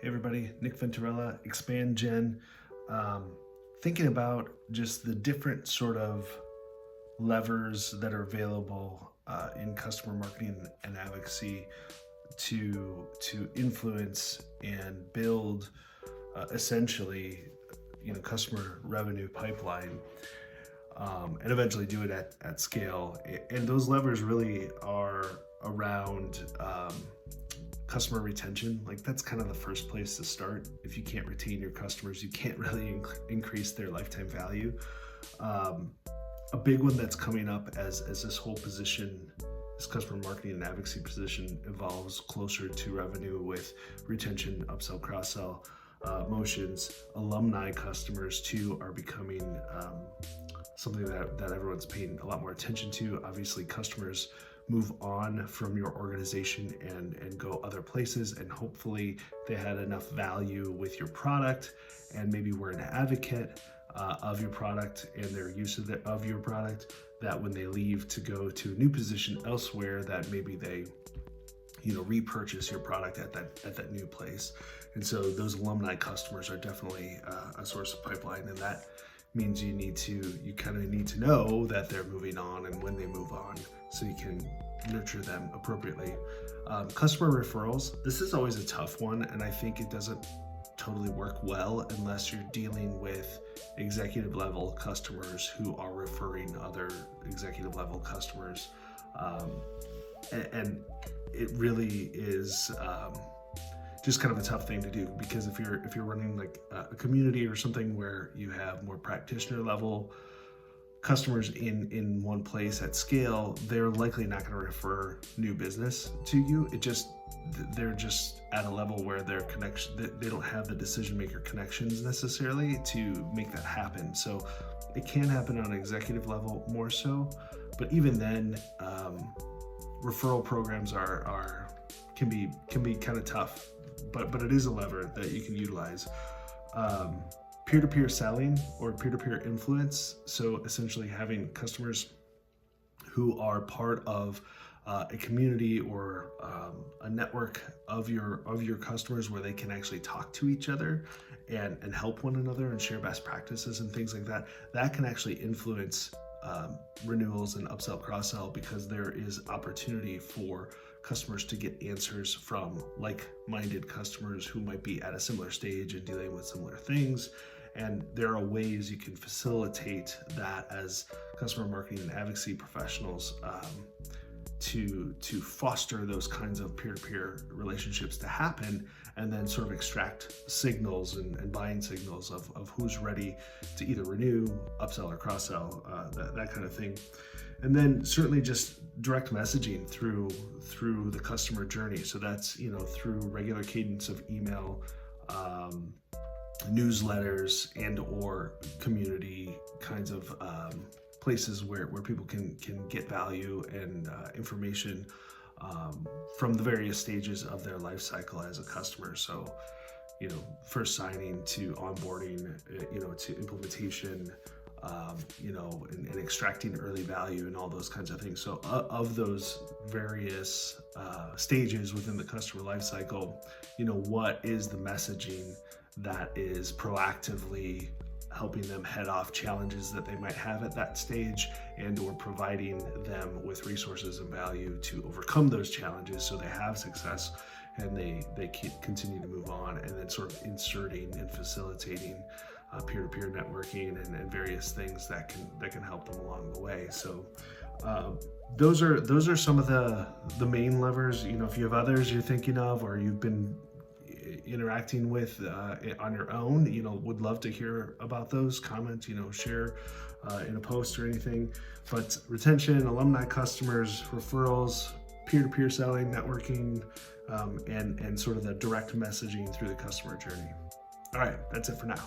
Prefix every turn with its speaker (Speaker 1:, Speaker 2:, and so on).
Speaker 1: Hey everybody, Nick Venturella, ExpandGen. Thinking about just the different sort of levers that are available in customer marketing and advocacy to influence and build essentially, customer revenue pipeline, and eventually do it at scale. And those levers really are around customer retention. Like, that's kind of the first place to start. If you can't retain your customers, you can't really increase their lifetime value. A big one that's coming up as this whole position, this customer marketing and advocacy position, evolves closer to revenue with retention, upsell, cross-sell motions. Alumni customers too are becoming something that everyone's paying a lot more attention to. Obviously, customers move on from your organization and go other places, and hopefully they had enough value with your product and maybe were an advocate of your product and their use of your product, that when they leave to go to a new position elsewhere, that maybe they repurchase your product at that new place. And so those alumni customers are definitely a source of pipeline, and that means you kind of need to know that they're moving on and when they move on, so you can nurture them appropriately. Customer referrals, this is always a tough one, and I think it doesn't totally work well unless you're dealing with executive level customers who are referring other executive level customers. And it really is just kind of a tough thing to do, because if you're running like a community or something where you have more practitioner level customers in one place at scale, they're likely not going to refer new business to you. They're just at a level where they don't have the decision maker connections necessarily to make that happen. So it can happen on an executive level more so, but even then, referral programs can be kind of tough, but it is a lever that you can utilize. Peer-to-peer selling or peer-to-peer influence. So essentially having customers who are part of a community or a network of your customers where they can actually talk to each other and help one another and share best practices and things like that. That can actually influence renewals and upsell, cross-sell, because there is opportunity for customers to get answers from like-minded customers who might be at a similar stage and dealing with similar things. And there are ways you can facilitate that as customer marketing and advocacy professionals to foster those kinds of peer-to-peer relationships to happen, and then sort of extract signals and buying signals of who's ready to either renew, upsell, or cross-sell, that kind of thing. And then certainly just direct messaging through the customer journey. So that's through regular cadence of email, newsletters, and or community kinds of places where people can get value and information from the various stages of their life cycle as a customer. So first signing to onboarding, to implementation, and extracting early value and all those kinds of things. So of those various stages within the customer life cycle, what is the messaging that is proactively helping them head off challenges that they might have at that stage, and or providing them with resources and value to overcome those challenges so they have success and they continue to move on, and then sort of inserting and facilitating peer-to-peer networking and various things that can help them along the way. So those are some of the main levers. If you have others you're thinking of or you've been interacting with on your own, would love to hear about those. Comment, share in a post or anything. But retention, alumni customers, referrals, peer-to-peer selling, networking, and sort of the direct messaging through the customer journey. All right, that's it for now.